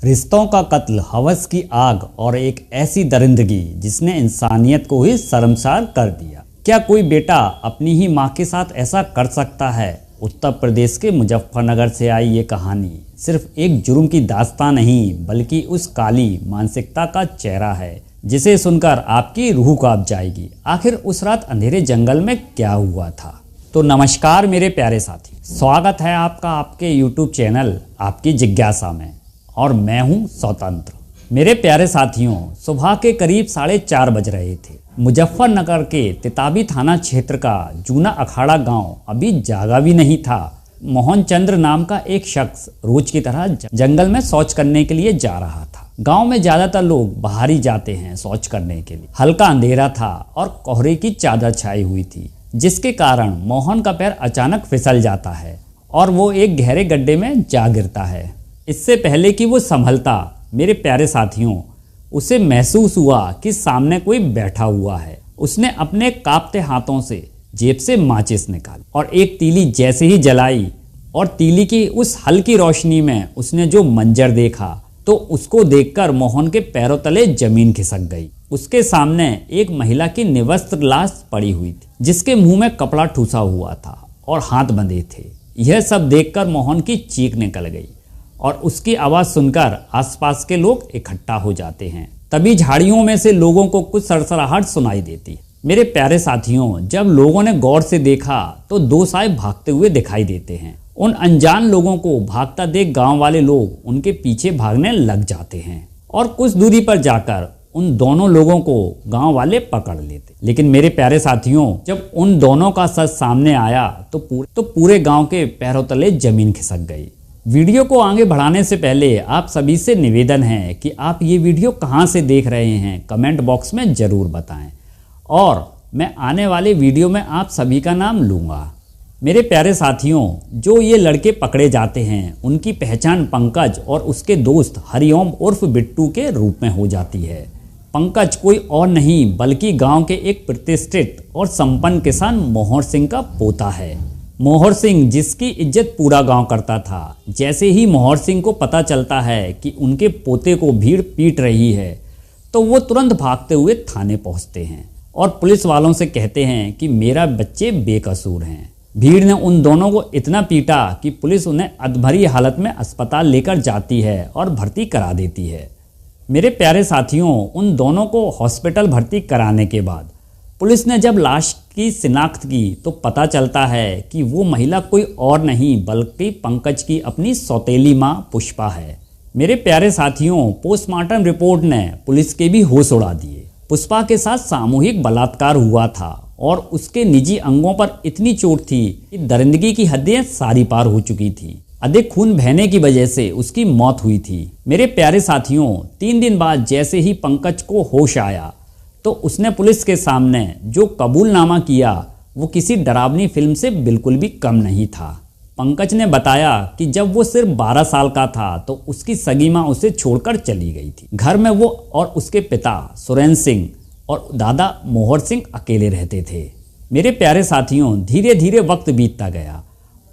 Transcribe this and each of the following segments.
रिश्तों का कत्ल, हवस की आग और एक ऐसी दरिंदगी जिसने इंसानियत को ही शर्मसार कर दिया। क्या कोई बेटा अपनी ही माँ के साथ ऐसा कर सकता है? उत्तर प्रदेश के मुजफ्फरनगर से आई ये कहानी सिर्फ एक जुर्म की दास्तान नहीं बल्कि उस काली मानसिकता का चेहरा है जिसे सुनकर आपकी रूह कांप जाएगी। आखिर उस रात अंधेरे जंगल में क्या हुआ था? तो नमस्कार मेरे प्यारे साथी, स्वागत है आपका आपके YouTube चैनल आपकी जिज्ञासा में और मैं हूं स्वतंत्र। मेरे प्यारे साथियों, सुबह के करीब 4:30 बज रहे थे। मुजफ्फरनगर के तिताबी थाना क्षेत्र का जूना अखाड़ा गांव अभी जागा भी नहीं था। मोहन चंद्र नाम का एक शख्स रोज की तरह जंगल में शौच करने के लिए जा रहा था। गांव में ज्यादातर लोग बाहर ही जाते हैं शौच करने के लिए। हल्का अंधेरा था और कोहरे की चादर छाई हुई थी, जिसके कारण मोहन का पैर अचानक फिसल जाता है और वो एक गहरे गड्ढे में जा गिरता है। इससे पहले कि वो संभलता, मेरे प्यारे साथियों, उसे महसूस हुआ कि सामने कोई बैठा हुआ है। उसने अपने कांपते हाथों से जेब से माचिस निकाली और एक तीली जैसे ही जलाई और तीली की उस हल्की रोशनी में उसने जो मंजर देखा तो उसको देखकर मोहन के पैरों तले जमीन खिसक गई। उसके सामने एक महिला की निवस्त्र लाश पड़ी हुई थी, जिसके मुंह में कपड़ा ठूसा हुआ था और हाथ बंधे थे। यह सब देखकर मोहन की चीख निकल गई और उसकी आवाज़ सुनकर आसपास के लोग इकट्ठा हो जाते हैं। तभी झाड़ियों में से लोगों को कुछ सरसराहट सुनाई देती। मेरे प्यारे साथियों, जब लोगों ने गौर से देखा तो दो साए भागते हुए दिखाई देते हैं। उन अनजान लोगों को भागता देख गांव वाले लोग उनके पीछे भागने लग जाते हैं और कुछ दूरी पर जाकर उन दोनों लोगों को गांव वाले पकड़ लेते। लेकिन मेरे प्यारे साथियों, जब उन दोनों का सच सामने आया तो पूरे गांव के पैरों तले जमीन खिसक गई। वीडियो को आगे बढ़ाने से पहले आप सभी से निवेदन है कि आप ये वीडियो कहाँ से देख रहे हैं कमेंट बॉक्स में ज़रूर बताएं और मैं आने वाले वीडियो में आप सभी का नाम लूँगा। मेरे प्यारे साथियों, जो ये लड़के पकड़े जाते हैं उनकी पहचान पंकज और उसके दोस्त हरिओम उर्फ बिट्टू के रूप में हो जाती है। पंकज कोई और नहीं बल्कि गांव के एक प्रतिष्ठित और संपन्न किसान मोहर सिंह का पोता है। मोहर सिंह जिसकी इज्जत पूरा गांव करता था। जैसे ही मोहर सिंह को पता चलता है कि उनके पोते को भीड़ पीट रही है तो वो तुरंत भागते हुए थाने पहुंचते हैं और पुलिस वालों से कहते हैं कि मेरा बच्चे बेकसूर हैं। भीड़ ने उन दोनों को इतना पीटा कि पुलिस उन्हें अधभरी हालत में अस्पताल लेकर जाती है और भर्ती करा देती है। मेरे प्यारे साथियों, उन दोनों को हॉस्पिटल भर्ती कराने के बाद पुलिस ने जब लाश की शिनाख्त की तो पता चलता है कि वो महिला कोई और नहीं बल्कि पंकज की अपनी सौतेली मां पुष्पा है। मेरे प्यारे साथियों, पोस्टमार्टम रिपोर्ट ने पुलिस के भी होश उड़ा दिए। पुष्पा के साथ सामूहिक बलात्कार हुआ था और उसके निजी अंगों पर इतनी चोट थी कि दरिंदगी की हदें सारी पार हो चुकी थी। अधिक खून बहने की वजह से उसकी मौत हुई थी। मेरे प्यारे साथियों, 3 दिन बाद जैसे ही पंकज को होश आया तो उसने पुलिस के सामने जो कबूलनामा किया वो किसी डरावनी फिल्म से बिल्कुल भी कम नहीं था। पंकज ने बताया कि जब वो सिर्फ 12 साल का था तो उसकी सगी माँ उसे छोड़कर चली गई थी। घर में वो और उसके पिता सुरेंद्र सिंह और दादा मोहर सिंह अकेले रहते थे। मेरे प्यारे साथियों, धीरे धीरे वक्त बीतता गया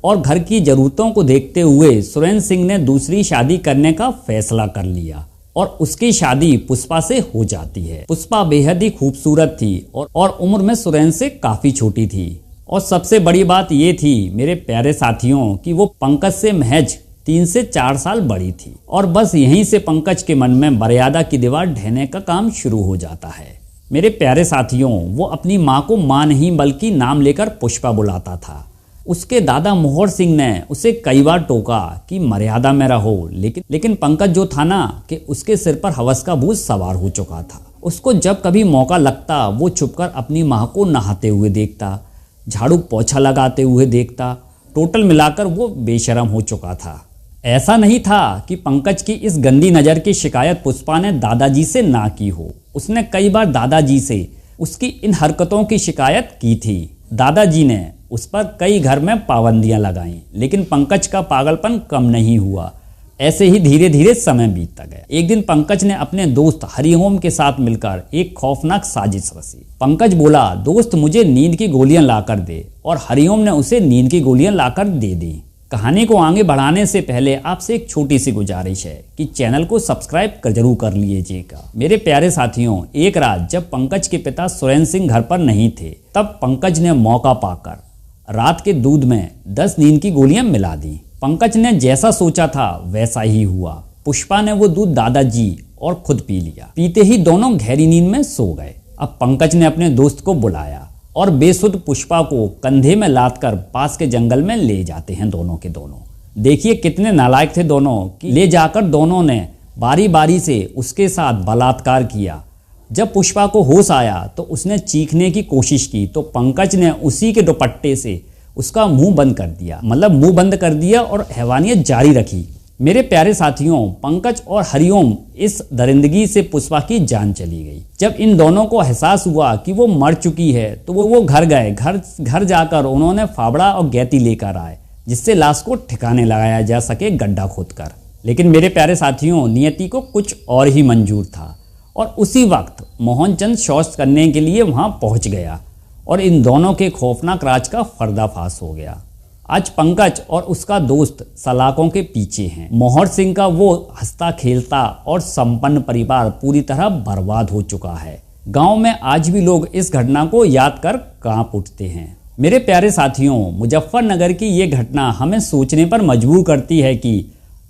और घर की ज़रूरतों को देखते हुए सुरेंद्र सिंह ने दूसरी शादी करने का फैसला कर लिया और उसकी शादी पुष्पा से हो जाती है। पुष्पा बेहद ही खूबसूरत थी और उम्र में सुरेंद्र से काफ़ी छोटी थी और सबसे बड़ी बात ये थी मेरे प्यारे साथियों कि वो पंकज से महज 3 से 4 साल बड़ी थी और बस यहीं से पंकज के मन में मर्यादा की दीवार ढहने का काम शुरू हो जाता है। मेरे प्यारे साथियों, वो अपनी माँ को माँ नहीं बल्कि नाम लेकर पुष्पा बुलाता था। उसके दादा मोहर सिंह ने उसे कई बार टोका कि मर्यादा में रहो, लेकिन पंकज जो था ना कि उसके सिर पर हवस का भूत सवार हो चुका था। उसको जब कभी मौका लगता वो छुपकर अपनी माँ को नहाते हुए देखता, झाड़ू पोछा लगाते हुए देखता। टोटल मिलाकर वो बेशरम हो चुका था। ऐसा नहीं था कि पंकज की इस गंदी नज़र की शिकायत पुष्पा ने दादाजी से ना की हो। उसने कई बार दादाजी से उसकी इन हरकतों की शिकायत की थी। दादाजी ने उस पर कई घर में पाबंदियां लगाईं, लेकिन पंकज का पागलपन कम नहीं हुआ। ऐसे ही धीरे धीरे समय बीतता गया। एक दिन पंकज ने अपने दोस्त हरिओम के साथ मिलकर एक खौफनाक साजिश रची। पंकज बोला, दोस्त मुझे नींद की गोलियां लाकर दे, और हरिओम ने उसे नींद की गोलियां लाकर दे दी। कहानी को आगे बढ़ाने से पहले आपसे एक छोटी सी गुजारिश है कि चैनल को सब्सक्राइब जरूर कर लीजिएगा। मेरे प्यारे साथियों, एक रात जब पंकज के पिता सुरेंद्र सिंह घर पर नहीं थे, तब पंकज ने मौका पाकर रात के दूध में 10 नींद की गोलियां मिला दी। पंकज ने जैसा सोचा था वैसा ही हुआ। पुष्पा ने वो दूध दादाजी और खुद पी लिया। पीते ही दोनों गहरी नींद में सो गए। अब पंकज ने अपने दोस्त को बुलाया और बेसुध पुष्पा को कंधे में लाद कर पास के जंगल में ले जाते हैं दोनों के दोनों। देखिए कितने नालायक थे दोनों कि ले जाकर दोनों ने बारी बारी से उसके साथ बलात्कार किया। जब पुष्पा को होश आया तो उसने चीखने की कोशिश की तो पंकज ने उसी के दुपट्टे से उसका मुंह बंद कर दिया, मतलब मुंह बंद कर दिया और हैवानियत जारी रखी। मेरे प्यारे साथियों, पंकज और हरिओम इस दरिंदगी से पुष्पा की जान चली गई। जब इन दोनों को एहसास हुआ कि वो मर चुकी है तो वो घर गए। घर जाकर उन्होंने फावड़ा और गैती लेकर आए जिससे लाश को ठिकाने लगाया जा सके गड्ढा खोदकर। लेकिन मेरे प्यारे साथियों, नियति को कुछ और ही मंजूर था और उसी वक्त मोहनचंद शौच करने के लिए वहां पहुंच गया और इन दोनों के खौफनाक राज का पर्दाफाश हो गया। आज पंकज और उसका दोस्त सलाखों के पीछे हैं। मोहर सिंह का वो हंसता खेलता और संपन्न परिवार पूरी तरह बर्बाद हो चुका है। गांव में आज भी लोग इस घटना को याद कर कांप उठते हैं। मेरे प्यारे साथियों, मुजफ्फरनगर की ये घटना हमें सोचने पर मजबूर करती है कि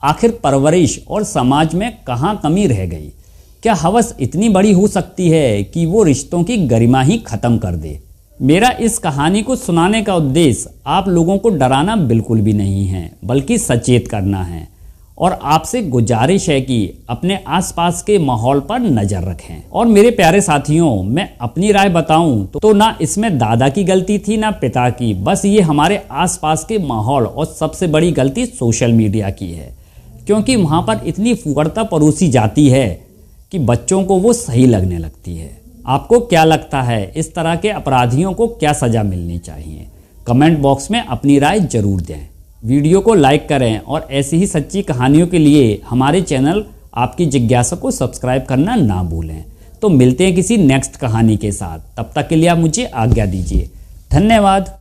आखिर परवरिश और समाज में कहाँ कमी रह गई। क्या हवस इतनी बड़ी हो सकती है कि वो रिश्तों की गरिमा ही खत्म कर दे। मेरा इस कहानी को सुनाने का उद्देश्य आप लोगों को डराना बिल्कुल भी नहीं है, बल्कि सचेत करना है। और आपसे गुजारिश है कि अपने आसपास के माहौल पर नज़र रखें। और मेरे प्यारे साथियों, मैं अपनी राय बताऊं तो ना इसमें दादा की गलती थी ना पिता की, बस ये हमारे आसपास के माहौल और सबसे बड़ी गलती सोशल मीडिया की है, क्योंकि वहाँ पर इतनी फुकरता परोसी जाती है कि बच्चों को वो सही लगने लगती है। आपको क्या लगता है, इस तरह के अपराधियों को क्या सज़ा मिलनी चाहिए? कमेंट बॉक्स में अपनी राय जरूर दें। वीडियो को लाइक करें और ऐसी ही सच्ची कहानियों के लिए हमारे चैनल आपकी जिज्ञासा को सब्सक्राइब करना ना भूलें। तो मिलते हैं किसी नेक्स्ट कहानी के साथ। तब तक के लिए आप मुझे आज्ञा दीजिए। धन्यवाद।